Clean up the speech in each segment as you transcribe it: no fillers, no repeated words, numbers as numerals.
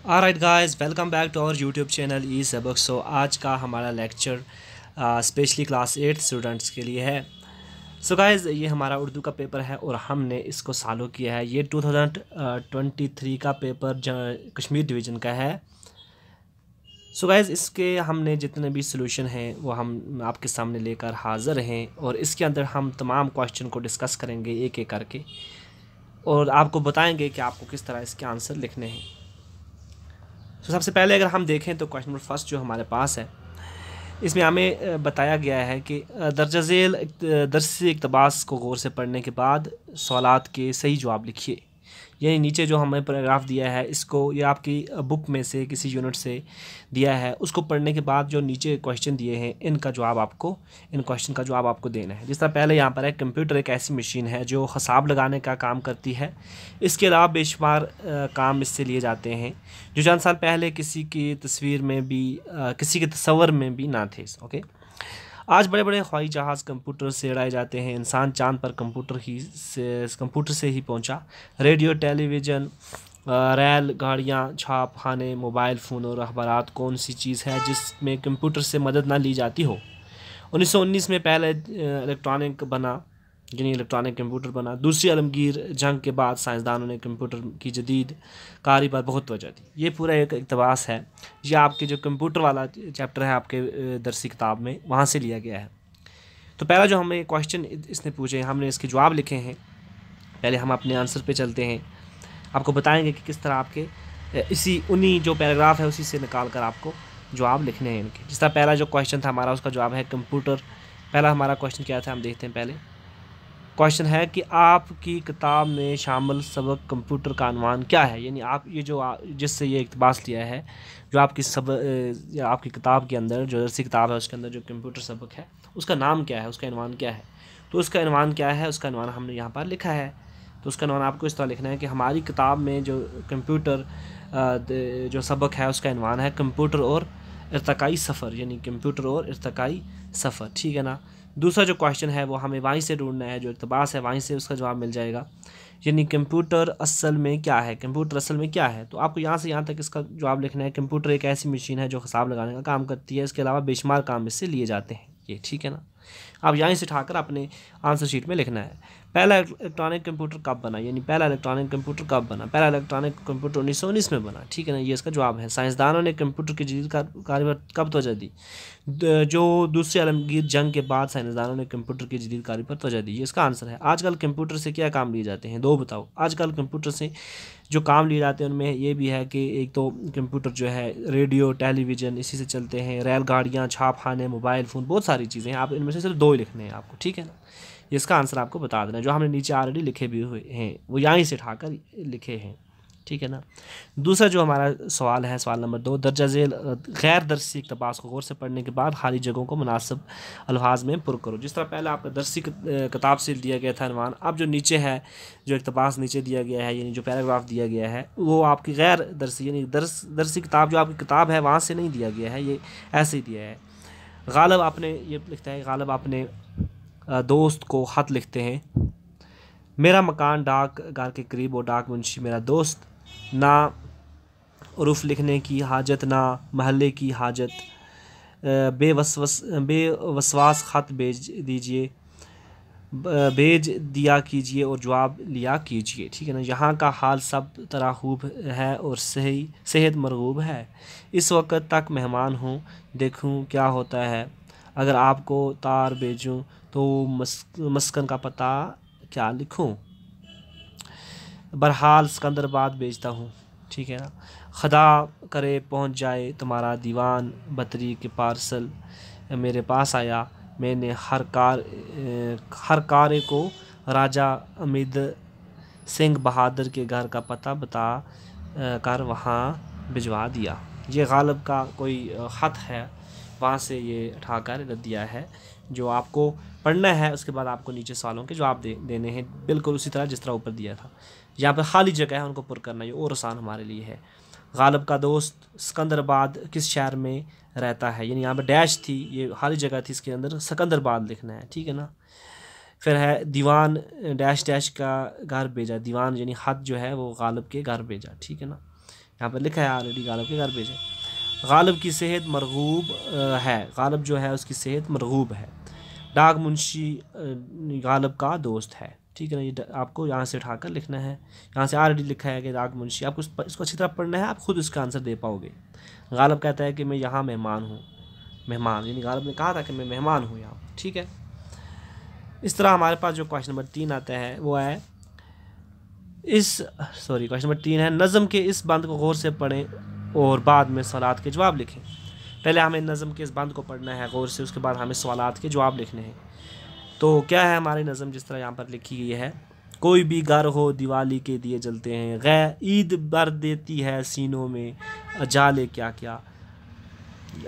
Alright guys, welcome back to our YouTube channel E Sabak. So आज का हमारा lecture specially class 8 students के लिए है। सो गाइस, ये हमारा उर्दू का पेपर है और हमने इसको सॉल्व किया है। ये 2023 का पेपर कश्मीर डिवीज़न का है। सो गाइस, इसके हमने जितने भी सॉल्यूशन हैं वो हम आपके सामने लेकर हाज़िर हैं और इसके अंदर हम तमाम क्वेश्चन को डिस्कस करेंगे एक एक करके और आपको बताएंगे कि आपको किस तरह इसके आंसर लिखने हैं। तो सबसे पहले अगर हम देखें तो क्वेश्चन नंबर फर्स्ट जो हमारे पास है, इसमें हमें बताया गया है कि दर्ज झेल दरसी इक़्तिबास को गौर से पढ़ने के बाद सवालात के सही जवाब लिखिए। यानी नीचे जो हमें पैराग्राफ दिया है, इसको ये आपकी बुक में से किसी यूनिट से दिया है, उसको पढ़ने के बाद जो नीचे क्वेश्चन दिए हैं इन क्वेश्चन का जवाब आपको देना है। जिस तरह पहले यहाँ पर है, कंप्यूटर एक ऐसी मशीन है जो हिसाब लगाने का काम करती है। इसके अलावा बेशुमार काम इससे लिए जाते हैं जो चंद साल पहले किसी की तस्वीर में भी किसी के तस्वर में भी ना थे। ओके, आज बड़े बड़े हवाई जहाज़ कंप्यूटर से उड़ाए जाते हैं। इंसान चांद पर कंप्यूटर से ही पहुंचा। रेडियो, टेलीविज़न, रेल गाड़ियाँ, छाप खाने, मोबाइल फ़ोन और अखबारात कौन सी चीज़ है जिसमें कंप्यूटर से मदद ना ली जाती हो। 1919 में पहले इलेक्ट्रॉनिक कंप्यूटर बना। दूसरी आलमगीर जंग के बाद साइंसदानों ने कंप्यूटर की जदीद कारी पर बहुत तवज्जो दी। ये पूरा एक इक़्तिबास है। ये आपके जो कंप्यूटर वाला चैप्टर है आपके दरसी किताब में, वहाँ से लिया गया है। तो पहला जो हमें क्वेश्चन इसने पूछे, हमने इसके जवाब लिखे हैं। पहले हम अपने आंसर पे चलते हैं, आपको बताएंगे कि किस तरह आपके उन्हीं जो पैराग्राफ है उसी से निकाल कर आपको जवाब लिखने हैं इनके। जिस तरह पहला जो क्वेश्चन था हमारा, उसका जवाब है कंप्यूटर। पहला हमारा क्वेश्चन क्या था, हम देखते हैं। पहले क्वेश्चन है कि आपकी किताब में शामिल सबक कंप्यूटर का अनवान क्या है। यानी आप ये जो जिससे ये इक़्तिबास लिया है, जो आपकी किताब के अंदर जो दरसी किताब है उसके अंदर जो कंप्यूटर सबक है उसका नाम क्या है, उसका अनवान क्या है। तो उसका अनवान क्या है, उसका अनवान हमने यहाँ पर लिखा है। तो उसका अनवान आपको इस तरह लिखना है कि हमारी किताब में जो कंप्यूटर जो सबक है उसका अनवान है कंप्यूटर और इर्तकाई सफ़र, यानी कंप्यूटर और इर्तकाई सफ़र। ठीक है ना। दूसरा जो क्वेश्चन है वो हमें वहीं से ढूंढना है, जो इक़्तिबास है वहीं से उसका जवाब मिल जाएगा। यानी कंप्यूटर असल में क्या है, कंप्यूटर असल में क्या है। तो आपको यहाँ से यहाँ तक इसका जवाब लिखना है। कंप्यूटर एक ऐसी मशीन है जो हिसाब लगाने का काम करती है। इसके अलावा बेशुमार काम इससे लिए जाते हैं। ये ठीक है ना। अब यहाँ से उठाकर अपने आंसर शीट में लिखना है। पहला इलेक्ट्रॉनिक कंप्यूटर कब बना, यानी पहला इलेक्ट्रॉनिक कंप्यूटर कब बना। पहला इलेक्ट्रॉनिक कंप्यूटर 1919 में बना। ठीक है ना, ये इसका जवाब है। साइंसदानों ने कंप्यूटर की जदीद कारी पर कब तवज्जो दी। जो दूसरी आलमगीर जंग के बाद साइंसदानों ने कंप्यूटर की जदीद कारी पर तवज्जो दी, ये इसका आंसर है। आजकल कंप्यूटर से क्या काम लिए जाते हैं, दो बताओ। आजकल कंप्यूटर से जो काम लिए जाते हैं उनमें ये भी है कि एक तो कंप्यूटर जो है रेडियो, टेलीविज़न इसी से चलते हैं, रेलगाड़ियाँ, छाप खाने, मोबाइल फ़ोन, बहुत सारी चीज़ें हैं। आप इनमें से सिर्फ दो ही लिखने हैं आपको। ठीक है ना। इसका आंसर आपको बता देना है। जो हमने नीचे ऑलरेडी लिखे भी हुए हैं वो यहाँ से उठाकर लिखे हैं। ठीक है ना। दूसरा जो हमारा सवाल है, सवाल नंबर 2, दर्जा झेल गैर दरसी इक़्तिबास को गौर से पढ़ने के बाद खाली जगहों को मुनासिब अल्फाज में पुर करो। जिस तरह पहले आपका दरसी किताब से दिया गया था अनवान, अब जो नीचे है, जो इक़्तिबास नीचे दिया गया है, यानी जो पैराग्राफ दिया गया है वो आपकी गैर दरसी यानी दरसी किताब जो आपकी किताब है वहाँ से नहीं दिया गया है, ये ऐसे ही दिया है। गालिब आपने ये लिखता है, गालिब अपने दोस्त को ख़त लिखते हैं। मेरा मकान डाक घर के करीब और डाक मुंशी मेरा दोस्त। ना उरूफ लिखने की हाजत, ना महल्ले की हाजत। बेवसवास ख़त भेज दीजिए, भेज दिया कीजिए और जवाब लिया कीजिए। ठीक है ना। यहाँ का हाल सब तरह खूब है और सेहत मरगूब है। इस वक्त तक मेहमान हूँ, देखूँ क्या होता है। अगर आपको तार भेजूँ तो मस्कन का पता क्या लिखूँ। बहरहाल सिकंदराबाद भेजता हूँ। ठीक है ना। खुदा करे पहुँच जाए तुम्हारा दीवान, बतरी के पार्सल मेरे पास आया। मैंने हर कारे को राजा अमिद सिंह बहादुर के घर का पता बता कर वहाँ भिजवा दिया। ये गालिब का कोई ख़त है, वहाँ से ये उठाकर रख दिया है। जो आपको पढ़ना है उसके बाद आपको नीचे सवालों के जवाब देने हैं, बिल्कुल उसी तरह जिस तरह ऊपर दिया था। यहाँ पर खाली जगह है, उनको पुर करना, ये और आसान हमारे लिए है। गालिब का दोस्त सिकंदराबाद किस शहर में रहता है, यानी यहाँ पर डैश थी, ये खाली जगह थी, इसके अंदर सिकंदराबाद लिखना है। ठीक है ना। फिर है दीवान डैश डैश का घर भेजा, दीवान यानी ख़त जो है वो गालिब के घर भेजा। ठीक है ना। यहाँ पर लिखा है ऑलरेडी, गालिब के घर भेजें। गालिब की सेहत मरगूब है, गालिब जो है उसकी सेहत मरगूब है। डाक मुंशी गालिब का दोस्त है, ठीक है ना। ये आपको यहाँ से उठाकर लिखना है, यहाँ से ऑलरेडी लिखा है कि डाक मुंशी, आपको इसको अच्छी तरह पढ़ना है, आप खुद इसका आंसर दे पाओगे। गालिब कहता है कि मैं यहाँ मेहमान हूँ, मेहमान यानी गालिब ने कहा था कि मैं मेहमान हूँ यहाँ, ठीक है। इस तरह हमारे पास जो क्वेश्चन नंबर 3 आता है वो है क्वेश्चन नंबर 3 है, नज़म के इस बंद को गौर से पढ़ें और बाद में सवालात के जवाब लिखें। पहले हमें नज़म के इस बंद को पढ़ना है गौर से, उसके बाद हमें सवालात के जवाब लिखने हैं। तो क्या है हमारी नज़म, जिस तरह यहाँ पर लिखी गई है, कोई भी घर हो दिवाली के दिए जलते हैं, गैर ईद भर देती है सीनों में जाले क्या क्या।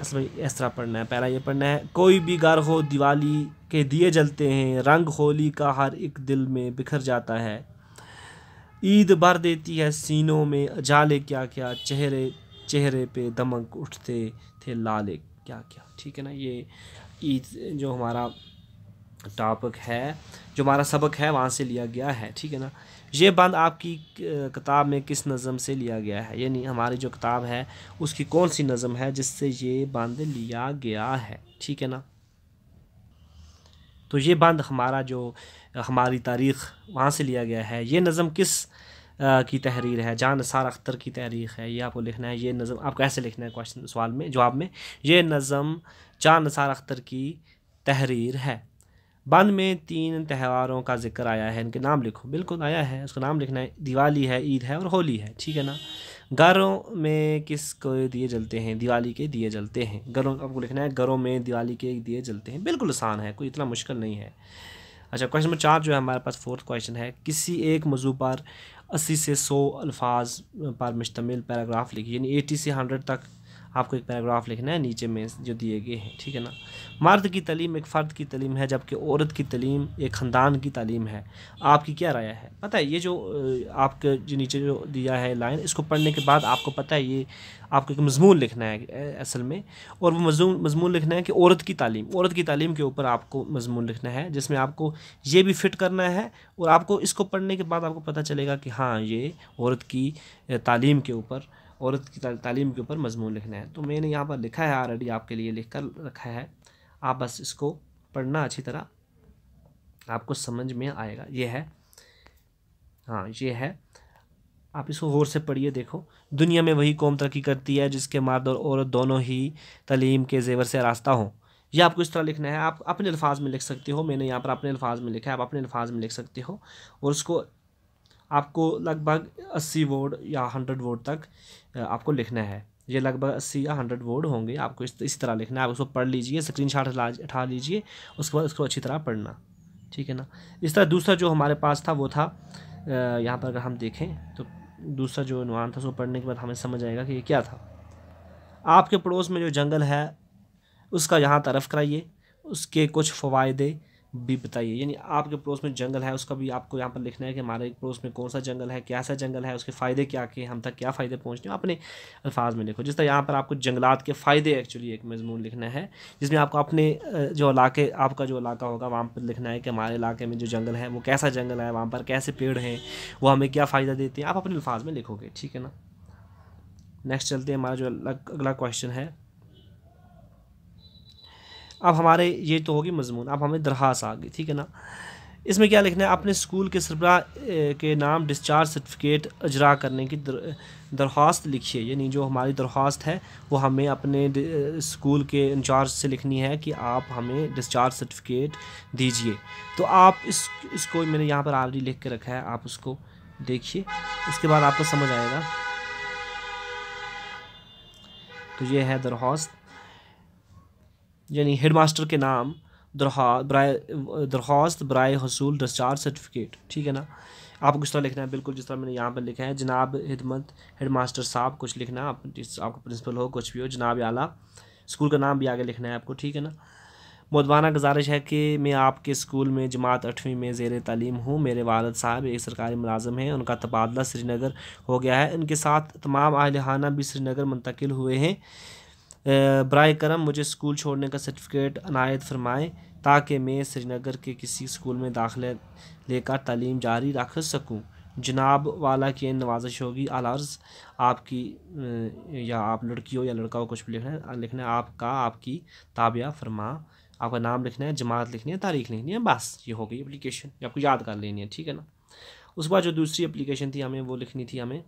असल में इस तरह पढ़ना है, पहला ये पढ़ना है, कोई भी घर हो दिवाली के दिए जलते हैं, रंग होली का हर एक दिल में बिखर जाता है, ईद भर देती है सीनों में जाले क्या क्या, चेहरे चेहरे पे दमक उठते थे लाले क्या क्या, ठीक है ना। ये ईद जो हमारा टॉपिक है, जो हमारा सबक है, वहाँ से लिया गया है, ठीक है ना। ये बंद आपकी किताब में किस नज़म से लिया गया है, यानी हमारी जो किताब है उसकी कौन सी नज़म है जिससे ये बंद लिया गया है, ठीक है ना। तो ये बंद हमारा जो हमारी तारीख़ वहाँ से लिया गया है। ये नज़म किस की तहरीर है, जान निसार अख्तर की तहरीर है, ये आपको लिखना है। ये नज़म आपको ऐसे लिखना है क्वेश्चन सवाल में जवाब में, ये नज़म जान निसार अख्तर की तहरीर है। बंद में 3 त्योहारों का जिक्र आया है, इनके नाम लिखो। बिल्कुल आया है, उसका नाम लिखना है, दिवाली है, ईद है और होली है, ठीक है ना। घरों में किस को दिए जलते हैं, दिवाली के दिए जलते हैं। घरों आपको लिखना है, घरों में दिवाली के दिए जलते हैं। बिल्कुल आसान है, कोई इतना मुश्किल नहीं है। अच्छा, क्वेश्चन नंबर 4 जो है हमारे पास फोर्थ क्वेश्चन है, किसी एक मौजू पर 80 से 100 अल्फाज पर मुश्तमिल पैराग्राफ लिखिए, यानी 80 से 100 तक आपको एक पैराग्राफ लिखना है नीचे में जो दिए गए हैं, ठीक है ना। मर्द की तालीम एक फ़र्द की तालीम है, जबकि औरत की तालीम एक ख़ानदान की तालीम है। आपकी क्या राय है? पता है ये जो आपके जो नीचे जो दिया है लाइन, इसको पढ़ने के बाद आपको पता है ये आपको एक मजमून लिखना है असल में, और वो मजमून लिखना है कि औरत की तालीम के ऊपर आपको मजमून लिखना है, जिसमें आपको ये भी फिट करना है, और आपको इसको पढ़ने के बाद आपको पता चलेगा कि हाँ ये औरत की तालीम के ऊपर, औरत की तालीम के ऊपर मजमून लिखना है। तो मैंने यहाँ पर लिखा है ऑलरेडी, आपके लिए लिख कर रखा है, आप बस इसको पढ़ना अच्छी तरह, आपको समझ में आएगा। ये है, हाँ ये है, आप इसको गौर से पढ़िए। देखो, दुनिया में वही कौम तरक्की करती है जिसके मर्द और औरत दोनों ही तालीम के जेवर से रास्ता हों। यह आपको इस तरह लिखना है, आप अपने अल्फाज में लिख सकते हो, मैंने यहाँ पर अपने अल्फाज में लिखा है, आप अपने अल्फाज में लिख सकते हो, और उसको आपको लगभग 80 वर्ड या 100 वर्ड तक आपको लिखना है। ये लगभग 80 या 100 वर्ड होंगे, आपको इसी तरह लिखना है। आप उसको पढ़ लीजिए, स्क्रीनशॉट उठा लीजिए, उसके बाद उसको अच्छी तरह पढ़ना, ठीक है ना। इस तरह दूसरा जो हमारे पास था वो था, यहाँ पर अगर हम देखें तो दूसरा जो उन्वान था उसको पढ़ने के बाद हमें समझ आएगा कि ये क्या था। आपके पड़ोस में जो जंगल है उसका यहाँ तरफ़ कराइए, उसके कुछ फ़वायदे भी बताइए, यानी आपके पड़ोस में जंगल है उसका भी आपको यहाँ पर लिखना है कि हमारे पड़ोस में कौन सा जंगल है, कैसा जंगल है, उसके फ़ायदे क्या के, हम तक क्या फ़ायदे पहुँचते हैं, अपने अल्फाज में लिखो। जिस तरह यहाँ पर आपको जंगलात के फ़ायदे एक्चुअली एक मजमून लिखना है, जिसमें आपको अपने जो इलाके, आपका जो इलाका होगा वहाँ पर लिखना है कि हमारे इलाके में जो जंगल है वो कैसा जंगल है, वहाँ पर कैसे पेड़ हैं, वो हमें क्या फ़ायदा देते हैं, आप अपने अल्फाज में लिखोगे, ठीक है ना। नेक्स्ट चलते हैं, हमारा जो अगला क्वेश्चन है। अब हमारे ये तो होगी मजमून, अब हमें दरख्वास्त आ गई, ठीक है ना। इसमें क्या लिखना है, अपने स्कूल के सरबराह के नाम डिस्चार्ज सर्टिफिकेट अजरा करने की दरख्वास्त लिखिए, यानी जो हमारी दरख्वास्त है वो हमें अपने स्कूल के इंचार्ज से लिखनी है कि आप हमें डिस्चार्ज सर्टिफिकेट दीजिए। तो आप इसको मैंने यहाँ पर ऑलरेडी लिख के रखा है, आप उसको देखिए, उसके बाद आपको समझ आएगा। तो ये है दरख्वास्त, यानी हेडमास्टर के नाम दरख्वास्त बराए हसूल डिस्चार्ज सर्टिफिकेट, ठीक है ना। आपको किस तरह लिखना है, बिल्कुल जिस तरह मैंने यहाँ पर लिखा है, जनाब हिदमत हेडमास्टर साहब कुछ लिखना, आपको प्रिंसिपल हो कुछ भी हो, जनाब आला, स्कूल का नाम भी आगे लिखना है आपको, ठीक है ना। मुदबाना गुजारिश है कि मैं आपके स्कूल में जमात 8वीं में ज़ेर तालीम हूँ। मेरे वालिद साहब एक सरकारी मुलाजिम हैं, उनका तबादला श्रीनगर हो गया है, इनके साथ तमाम अहल-ए-खाना भी श्रीनगर मुंतकिल हुए हैं। बराए करम मुझे स्कूल छोड़ने का सर्टिफिकेट अनायत फरमाएँ ताकि मैं श्रीनगर के किसी स्कूल में दाखिला लेकर तालीम जारी रख सकूँ। जनाब वाला की नवाजिश होगी। अलर्ज़ आपकी या आप लड़की हो या लड़का हो, कुछ भी लिखना है आपका, आपकी, ताबिया फरमा, आपका नाम लिखना है, जमात लिखनी है, तारीख लिखनी है, बस ये हो गई एप्लीकेशन। ये आपको याद कर लेनी है, ठीक है ना। उसके बाद जो दूसरी एप्लीकेशन थी हमें वो लिखनी थी, हमें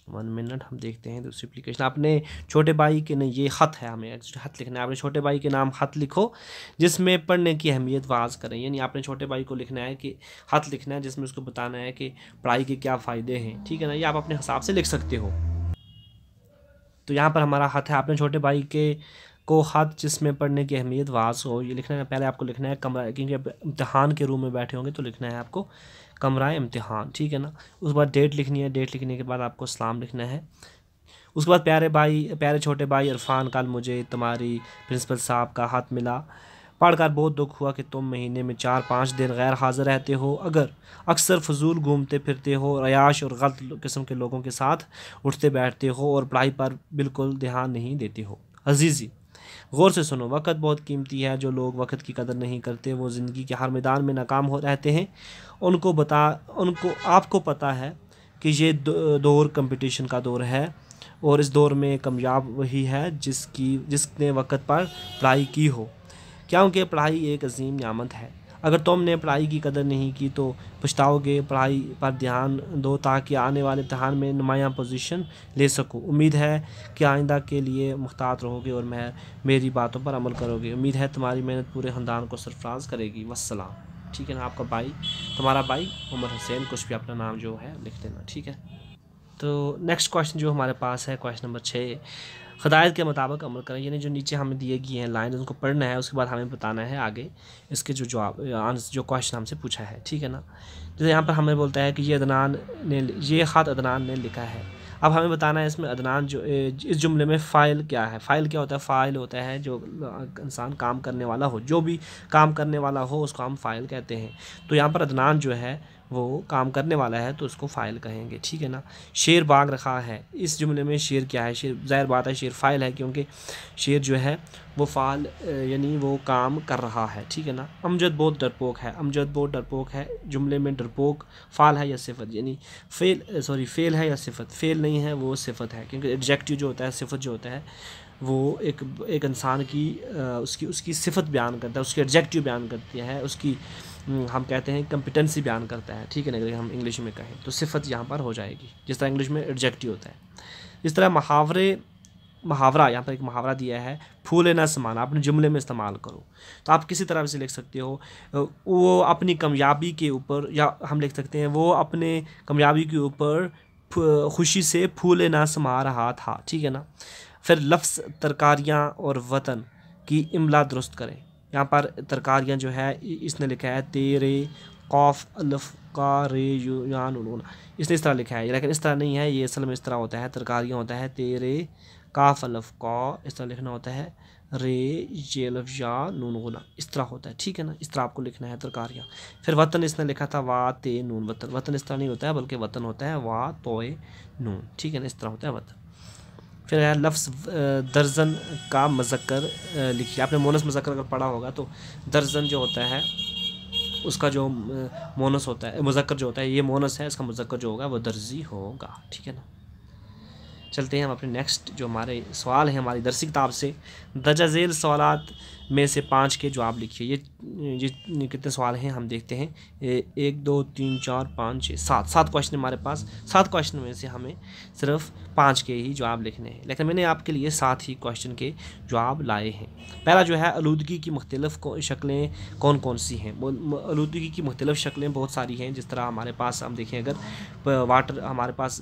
1 मिनट हम देखते हैं दूसरी एप्लीकेशन। अपने छोटे भाई के नहीं, ये ख़त है, हमें ख़त लिखना है। अपने छोटे भाई के नाम ख़त लिखो जिसमें पढ़ने की अहमियत वाज करें, यानी आपने छोटे भाई को लिखना है कि ख़त लिखना है जिसमें उसको बताना है कि पढ़ाई के क्या फ़ायदे हैं, ठीक है ना। ये आप अपने हिसाब से लिख सकते हो। तो यहाँ पर हमारा ख़त है अपने छोटे भाई के को ख़त जिसमें पढ़ने की अहमियत वाज हो, ये लिखना है। पहले आपको लिखना है कमरा, क्योंकि आप इम्तहान के रूम में बैठे होंगे तो लिखना है आपको कमरा इम्तिहान, ठीक है ना। उसके बाद डेट लिखनी है, डेट लिखने के बाद आपको सलाम लिखना है। उसके बाद प्यारे छोटे भाई इरफान, कल मुझे तुम्हारी प्रिंसिपल साहब का ख़त मिला, पढ़कर बहुत दुख हुआ कि तुम महीने में 4-5 दिन गैर हाज़िर रहते हो, अगर अक्सर फजूल घूमते फिरते हो, रयाश और गलत किस्म के लोगों के साथ उठते बैठते हो और पढ़ाई पर बिल्कुल ध्यान नहीं देते हो। अजीज़ी, गौर से सुनो, वक़्त बहुत कीमती है। जो लोग वक़्त की कदर नहीं करते वो ज़िंदगी के हर मैदान में नाकाम हो रहते हैं। उनको आपको पता है कि ये दौर कंपटीशन का दौर है और इस दौर में कामयाब वही है जिसने वक़्त पर पढ़ाई की हो, क्योंकि पढ़ाई एक अजीम नियामत है। अगर तुमने पढ़ाई की कदर नहीं की तो पछताओगे। पढ़ाई पर ध्यान दो ताकि आने वाले इम्तहान में नुमायाँ पोजीशन ले सको। उम्मीद है कि आइंदा के लिए मुख्तात रहोगे और मेरी बातों पर अमल करोगे। उम्मीद है तुम्हारी मेहनत पूरे ख़ानदान को सरफराज करेगी। वस्सलाम, ठीक है ना। आपका भाई, तुम्हारा भाई उमर हुसैन, कुछ भी अपना नाम जो है लिख देना, ठीक है। तो नेक्स्ट क्वेश्चन जो हमारे पास है, क्वेश्चन नंबर 6, हिदायत के मुताबिक अमल करें। यानी जो नीचे हमें दिए गए हैं लाइन उनको पढ़ना है, उसके बाद हमें बताना है आगे इसके जो जवाब आंसर जो क्वेश्चन हमसे पूछा है, ठीक है ना। जैसे यहाँ पर हमें बोलता है कि ये ख़त अदनान ने लिखा है। अब हमें बताना है इसमें अदनान जो इस जुमले में फ़ाइल क्या है। फ़ाइल क्या होता है? फ़ाइल होता है जो इंसान काम करने वाला हो, जो भी काम करने वाला हो उसको हम फ़ाइल कहते हैं। तो यहाँ पर अदनान जो है वो काम करने वाला है तो उसको फ़ाइल कहेंगे, ठीक है ना। शेर बाग रखा है, इस जुमले में शेर क्या है? शेर, ज़ाहिर बात है शेर फ़ाइल है, क्योंकि शेर जो है वो फ़ाल यानी वो काम कर रहा है, ठीक है ना। अमजद बहुत डरपोक है, अमजद बहुत डरपोक है, जुमले में डरपोक फ़ाल है या सिफत, यानी फ़ेल है या सिफत? फ़ेल नहीं है, वो सिफत है, क्योंकि एडजेक्टिव जो होता है, सिफत जो होता है वो एक इंसान की उसकी सिफत बयान करता है, उसकी एडजेक्टिव बयान करती है, उसकी हम कहते हैं कंपिटेंसी बयान करता है, ठीक है ना। अगर हम इंग्लिश में कहें तो सिफत यहाँ पर हो जाएगी, जिस तरह इंग्लिश में एडजेक्टिव होता है। इस तरह मुहावरा, यहाँ पर एक मुहावरा दिया है, फूले ना समाना, अपने जुमले में इस्तेमाल करो। तो आप किसी तरह से लिख सकते हो, वो अपनी कामयाबी के ऊपर, या हम लिख सकते हैं वो अपने कामयाबी के ऊपर खुशी से फूले ना समा रहा था, ठीक है ना। फिर लफ्ज़ तरकारियाँ और वतन की इमला दुरुस्त करें। यहाँ पर तरकारियाँ जो है इसने लिखा है तेरे कौफ अल्फ का रे यू यान उन्होंने, इसने इस तरह लिखा है, लेकिन इस तरह नहीं है, ये असल में इस तरह होता है। तरकारियाँ होता है तेरे काफ अल्फ का, इस तरह लिखना होता है, रे ये लफ्ज़ या नून गुना, इस तरह होता है, ठीक है ना। इस तरह आपको लिखना है तरकारियाँ। फिर वतन इसने लिखा था वा ते नून वतन, वतन इस तरह नहीं होता है बल्कि वतन होता है वा तोए नून, ठीक है ना, इस तरह होता है वतन। फिर है लफ्ज़ दर्जन का मज़क्कर लिखिए। आपने मोनस मज़क्कर अगर पढ़ा होगा तो दर्जन जो होता है उसका जो मोनस होता है, मुज़क्कर जो होता है, ये मोनस है, इसका मुज़क्कर जो होगा वो दर्जी होगा, ठीक है ना। चलते हैं हम अपने नेक्स्ट जो हमारे सवाल हैं हमारी दरसी किताब से। दर्ज झेल सवालात में से 5 के जवाब लिखिए। ये कितने सवाल हैं हम देखते हैं। 1 2 3 4 5 6 7 क्वेश्चन हमारे पास। 7 क्वेश्चन में से हमें सिर्फ 5 के ही जवाब लिखने हैं, लेकिन मैंने आपके लिए 7 ही क्वेश्चन के जवाब लाए हैं। पहला जो है, आलूदगी की मुख्तलिफ शक्लें कौन कौन सी हैं? आलूदगी की मुख्तलिफ शक्लें बहुत सारी हैं। जिस तरह हमारे पास हम देखें, अगर वाटर हमारे पास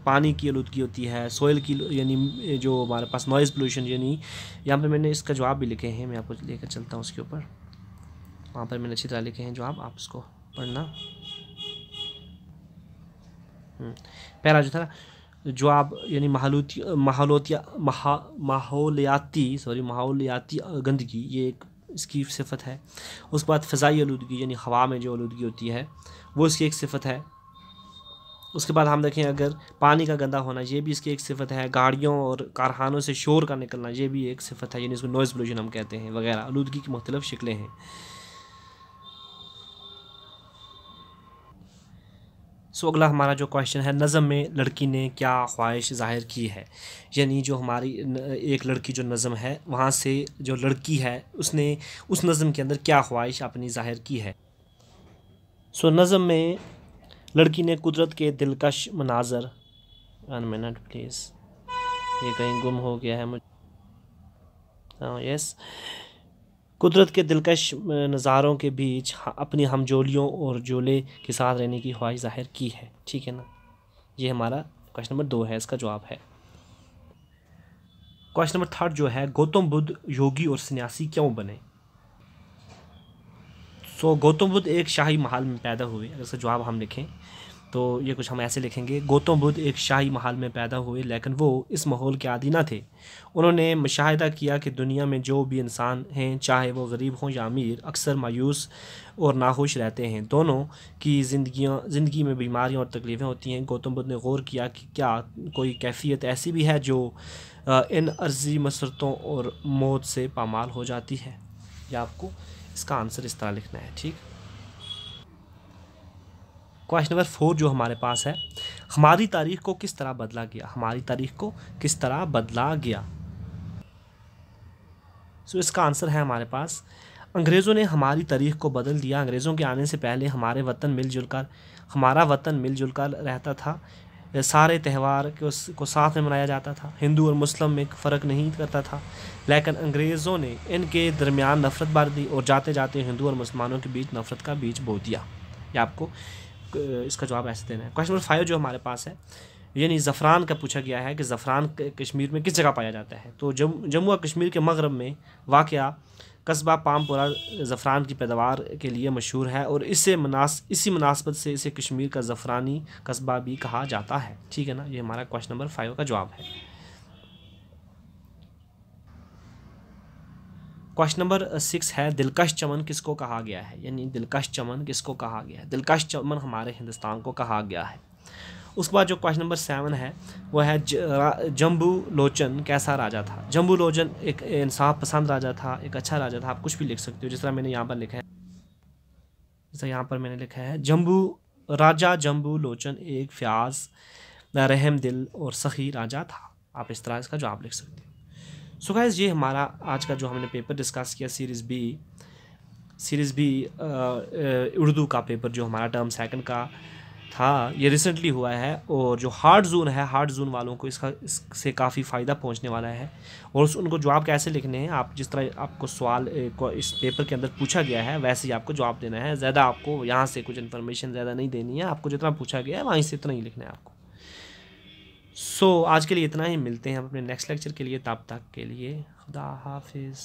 पानी की आलूदगी होती है, सोइल की, यानी जो हमारे पास नॉइज़ पोल्यूशन, यानी यहाँ पर मैंने इसका जवाब भी लिखे हैं, मैं आपको लेकर चलता हूँ उसके ऊपर। वहाँ पर मैंने अच्छी तरह लिखे हैं जवाब, आप उसको पढ़ना। पहला जो था जवाब, यानी माहौलियाती गंदगी, ये एक इसकी सिफत है। उसके बाद फ़िज़ाई आलूदगी, यानी हवा में जो आलूदगी होती है वो इसकी एक सिफत है। उसके बाद हम देखें, अगर पानी का गंदा होना, ये भी इसकी एक सिफत है। गाड़ियों और कारखानों से शोर का निकलना, ये भी एक सिफत है, यानी इसको नॉइज़ पोल्यूशन हम कहते हैं वगैरह। आलूदगी की मुख्तलिफ शक्लें हैं। सो अगला हमारा जो क्वेश्चन है, नज़म में लड़की ने क्या ख्वाहिश ज़ाहिर की है। यानी जो हमारी एक लड़की जो नज़म है वहाँ से जो लड़की है उसने उस नज़म के अंदर क्या ख्वाहिश अपनी ज़ाहिर की है। सो नज़म में लड़की ने कुदरत के दिलकश मनाजर, 1 मिनट प्लीज़, ये कहीं गुम हो गया है मुझे, हाँ यस, कुदरत के दिलकश नज़ारों के बीच अपनी हमजोलियों और जोले के साथ रहने की ख्वाहिश ज़ाहिर की है। ठीक है ना, ये हमारा क्वेश्चन नंबर 2 है, इसका जवाब है। क्वेश्चन नंबर 3 जो है, गौतम बुद्ध योगी और सन्यासी क्यों बने। सो गौतम बुद्ध एक शाही महल में पैदा हुए। अगर इसका जवाब हम लिखें तो ये कुछ हम ऐसे लिखेंगे, गौतम बुद्ध एक शाही महल में पैदा हुए लेकिन वो इस माहौल के आदी ना थे। उन्होंने मुशाहिदा किया कि दुनिया में जो भी इंसान हैं, चाहे वो गरीब हों या अमीर, अक्सर मायूस और नाखुश रहते हैं। दोनों की ज़िंदगी में बीमारियां और तकलीफ़ें होती हैं। गौतम बुद्ध ने गौर किया कि क्या कोई कैफियत ऐसी भी है जो इन अर्जी मसरतों और मौत से पामाल हो जाती है। या आपको इसका आंसर इस तरह लिखना है। ठीक, क्वेश्चन नंबर 4 जो हमारे पास है, हमारी तारीख को किस तरह बदला गया। हमारी तारीख को किस तरह बदला गया। सो इसका आंसर है हमारे पास, अंग्रेज़ों ने हमारी तारीख को बदल दिया। अंग्रेज़ों के आने से पहले हमारा वतन मिलजुल कर रहता था। सारे त्यौहार को साथ में मनाया जाता था। हिंदू और मुस्लिम में फ़र्क नहीं करता था। लेकिन अंग्रेज़ों ने इनके दरमियान नफ़रत बार दी और जाते जाते हिंदू और मुसलमानों के बीच नफ़रत का बीज बो दिया। या आपको इसका जवाब ऐसे देना है। क्वेश्चन नंबर 5 जो हमारे पास है, यानी ज़फ़रान का पूछा गया है कि ज़फ़रान कश्मीर में किस जगह पाया जाता है। तो जम्मू और कश्मीर के मगरब में वाक़या कस्बा पामपुरा ज़फ़रान की पैदावार के लिए मशहूर है और इसी मुनासबत से इसे कश्मीर का ज़फ़रानी कस्बा भी कहा जाता है। ठीक है ना, ये हमारा क्वेश्चन नंबर 5 का जवाब है। क्वेश्चन नंबर 6 है, दिलकश चमन किसको कहा गया है। यानी दिलकश चमन किसको कहा गया है। दिलकश चमन हमारे हिंदुस्तान को कहा गया है। उसके बाद जो क्वेश्चन नंबर 7 है वह है, जम्बू लोचन कैसा राजा था। जम्बू लोचन एक इंसाफ पसंद राजा था, एक अच्छा राजा था। आप कुछ भी लिख सकते हो, जिस तरह मैंने यहाँ पर लिखा है, जैसा यहाँ पर मैंने लिखा है, जम्बू लोचन एक फ्याज, रहम दिल और सखी राजा था। आप इस तरह इसका जवाब लिख सकते हो। सो गाइस, ये हमारा आज का जो हमने पेपर डिस्कस किया सीरीज़ बी उर्दू का पेपर जो हमारा टर्म 2 का था, ये रिसेंटली हुआ है। और जो हार्ड जोन है, हार्ड जोन वालों को इससे काफ़ी फ़ायदा पहुंचने वाला है। और उनको जवाब कैसे लिखने हैं, आप जिस तरह आपको सवाल इस पेपर के अंदर पूछा गया है वैसे ही आपको जवाब देना है। ज़्यादा आपको यहाँ से कुछ इन्फॉर्मेशन ज़्यादा नहीं देनी है। आपको जितना पूछा गया है वहीं से इतना ही लिखना है आपको। सो आज के लिए इतना ही, मिलते हैं हम अपने नेक्स्ट लेक्चर के लिए। तब तक के लिए खुदा हाफिज़।